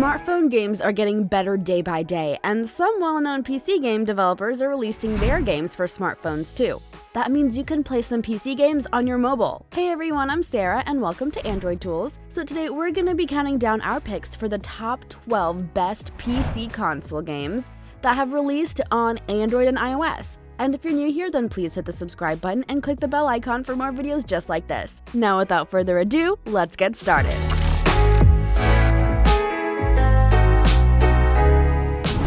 Smartphone games are getting better day by day, and some well-known PC game developers are releasing their games for smartphones too. That means you can play some PC games on your mobile. Hey everyone, I'm Sarah and welcome to Android Tools. So today we're going to be counting down our picks for the top 12 best PC console games that have released on Android and iOS. And if you're new here, then please hit the subscribe button and click the bell icon for more videos just like this. Now without further ado, let's get started.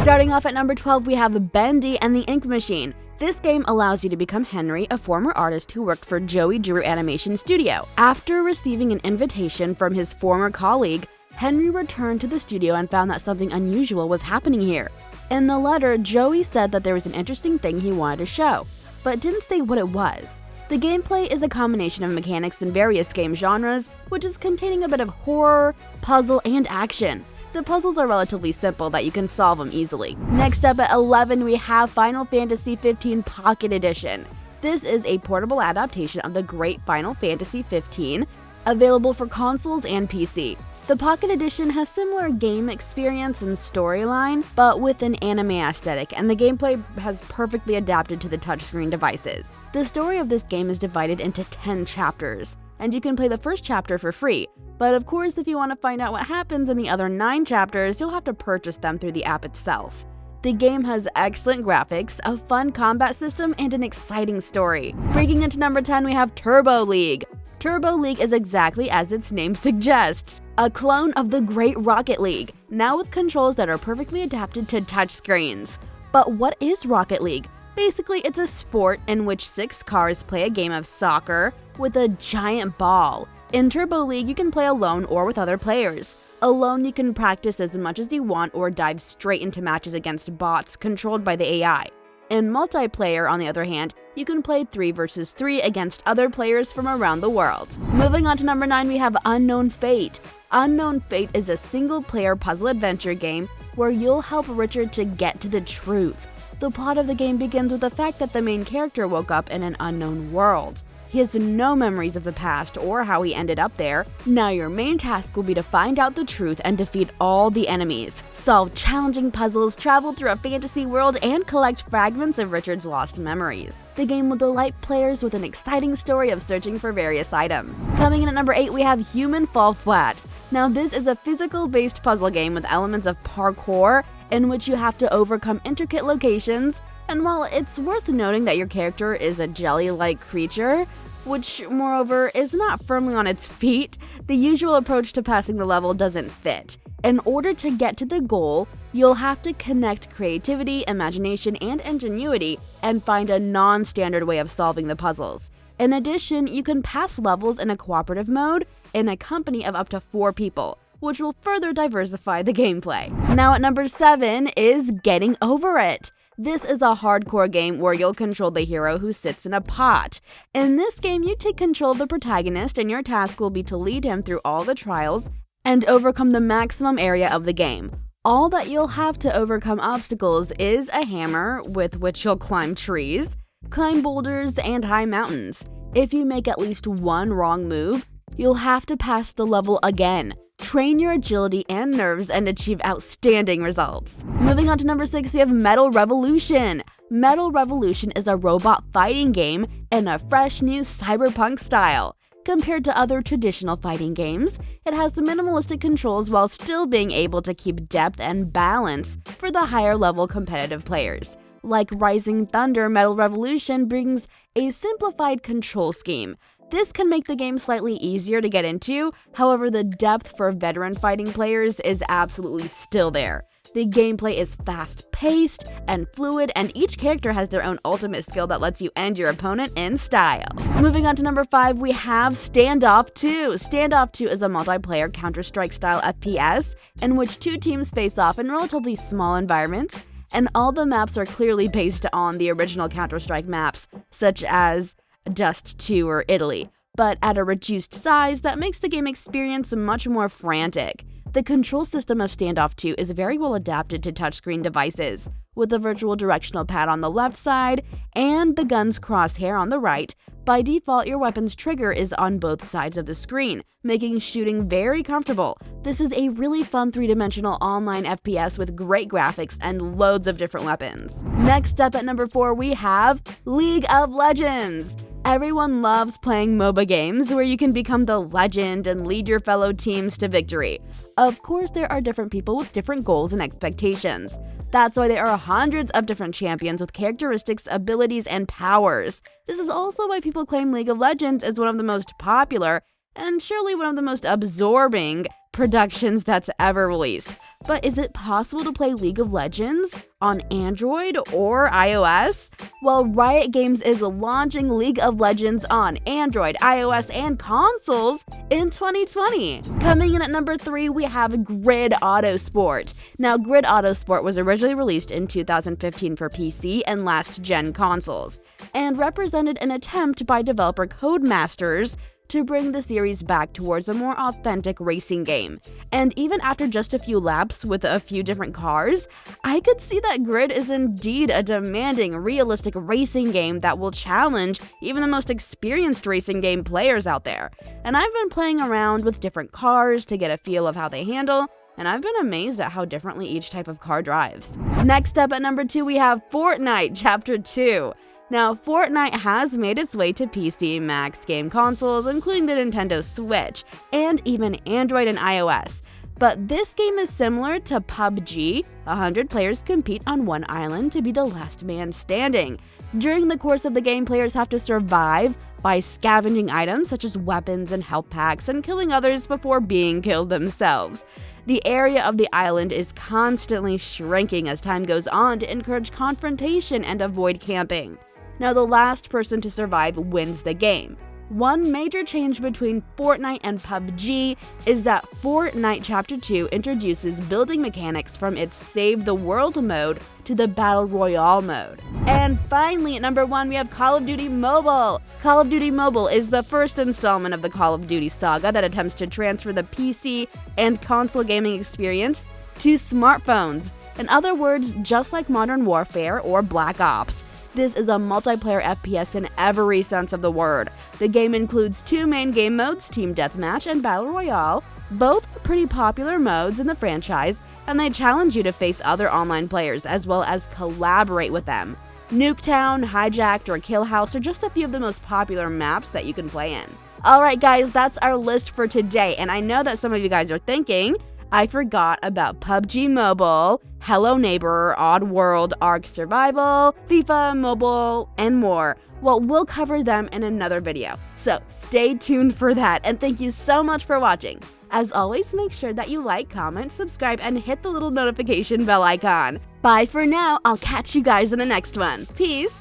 Starting off at number 12, we have Bendy and the Ink Machine. This game allows you to become Henry, a former artist who worked for Joey Drew Animation Studio. After receiving an invitation from his former colleague, Henry returned to the studio and found that something unusual was happening here. In the letter, Joey said that there was an interesting thing he wanted to show, but didn't say what it was. The gameplay is a combination of mechanics in various game genres, which is containing a bit of horror, puzzle, and action. The puzzles are relatively simple that you can solve them easily. Next up at 11, we have Final Fantasy XV Pocket Edition. This is a portable adaptation of the great Final Fantasy XV, available for consoles and PC. The Pocket Edition has similar game experience and storyline, but with an anime aesthetic, and the gameplay has perfectly adapted to the touchscreen devices. The story of this game is divided into 10 chapters, and you can play the first chapter for free. But of course, if you want to find out what happens in the other 9 chapters, you'll have to purchase them through the app itself. The game has excellent graphics, a fun combat system, and an exciting story. Breaking into number 10, we have Turbo League. Turbo League is exactly as its name suggests, a clone of the great Rocket League, now with controls that are perfectly adapted to touchscreens. But what is Rocket League? Basically, it's a sport in which 6 cars play a game of soccer with a giant ball. In Turbo League, you can play alone or with other players. Alone, you can practice as much as you want or dive straight into matches against bots controlled by the AI. In multiplayer, on the other hand, you can play 3 versus 3 against other players from around the world. Moving on to number 9, we have Unknown Fate. Unknown Fate is a single-player puzzle adventure game where you'll help Richard to get to the truth. The plot of the game begins with the fact that the main character woke up in an unknown world. He has no memories of the past or how he ended up there. Now your main task will be to find out the truth and defeat all the enemies, solve challenging puzzles, travel through a fantasy world, and collect fragments of Richard's lost memories. The game will delight players with an exciting story of searching for various items. Coming in at number 8, we have Human Fall Flat. Now this is a physical-based puzzle game with elements of parkour in which you have to overcome intricate locations. And while it's worth noting that your character is a jelly-like creature, which, moreover, is not firmly on its feet, the usual approach to passing the level doesn't fit. In order to get to the goal, you'll have to connect creativity, imagination, and ingenuity and find a non-standard way of solving the puzzles. In addition, you can pass levels in a cooperative mode in a company of up to 4 people, which will further diversify the gameplay. Now at number 7 is Getting Over It. This is a hardcore game where you'll control the hero who sits in a pot. In this game, you take control of the protagonist and your task will be to lead him through all the trials and overcome the maximum area of the game. All that you'll have to overcome obstacles is a hammer with which you'll climb trees, climb boulders, and high mountains. If you make at least one wrong move, you'll have to pass the level again. Train your agility and nerves and achieve outstanding results. Moving on to number 6, we have Metal Revolution. Metal Revolution is a robot fighting game in a fresh new cyberpunk style. Compared to other traditional fighting games, it has minimalistic controls while still being able to keep depth and balance for the higher level competitive players. Like Rising Thunder, Metal Revolution brings a simplified control scheme. This can make the game slightly easier to get into, however the depth for veteran fighting players is absolutely still there. The gameplay is fast-paced and fluid, and each character has their own ultimate skill that lets you end your opponent in style. Moving on to number 5, we have Standoff 2. Standoff 2 is a multiplayer Counter-Strike style FPS in which 2 teams face off in relatively small environments, and all the maps are clearly based on the original Counter-Strike maps, such as Dust 2 or Italy, but at a reduced size that makes the game experience much more frantic. The control system of Standoff 2 is very well adapted to touchscreen devices, with the virtual directional pad on the left side and the gun's crosshair on the right, By default, your weapon's trigger is on both sides of the screen, making shooting very comfortable. This is a really fun 3-dimensional online FPS with great graphics and loads of different weapons. Next up at number 4, we have League of Legends. Everyone loves playing MOBA games where you can become the legend and lead your fellow teams to victory. Of course, there are different people with different goals and expectations. That's why there are hundreds of different champions with characteristics, abilities, and powers. This is also why people claim League of Legends is one of the most popular and surely one of the most absorbing productions that's ever released. But is it possible to play League of Legends on Android or iOS? Well, Riot Games is launching League of Legends on Android, iOS, and consoles in 2020. Coming in at number 3, we have Grid Autosport. Now, Grid Autosport was originally released in 2015 for PC and last-gen consoles, and represented an attempt by developer Codemasters to bring the series back towards a more authentic racing game. And even after just a few laps with a few different cars, I could see that Grid is indeed a demanding, realistic racing game that will challenge even the most experienced racing game players out there. And I've been playing around with different cars to get a feel of how they handle, and I've been amazed at how differently each type of car drives. Next up at number 2, we have Fortnite Chapter 2. Now, Fortnite has made its way to PC, Macs, game consoles, including the Nintendo Switch, and even Android and iOS. But this game is similar to PUBG. 100 players compete on one island to be the last man standing. During the course of the game, players have to survive by scavenging items such as weapons and health packs and killing others before being killed themselves. The area of the island is constantly shrinking as time goes on to encourage confrontation and avoid camping. Now, the last person to survive wins the game. One major change between Fortnite and PUBG is that Fortnite Chapter 2 introduces building mechanics from its Save the World mode to the Battle Royale mode. And finally, at number 1, we have Call of Duty Mobile. Call of Duty Mobile is the first installment of the Call of Duty saga that attempts to transfer the PC and console gaming experience to smartphones. In other words, just like Modern Warfare or Black Ops, this is a multiplayer FPS in every sense of the word. The game includes 2 main game modes, Team Deathmatch and Battle Royale, both pretty popular modes in the franchise, and they challenge you to face other online players as well as collaborate with them. Nuketown, Hijacked, or Kill House are just a few of the most popular maps that you can play in. Alright guys, that's our list for today, and I know that some of you guys are thinking, I forgot about PUBG Mobile, Hello Neighbor, Oddworld, Ark Survival, FIFA Mobile, and more. Well, we'll cover them in another video, so stay tuned for that, and thank you so much for watching. As always, make sure that you like, comment, subscribe, and hit the little notification bell icon. Bye for now, I'll catch you guys in the next one. Peace!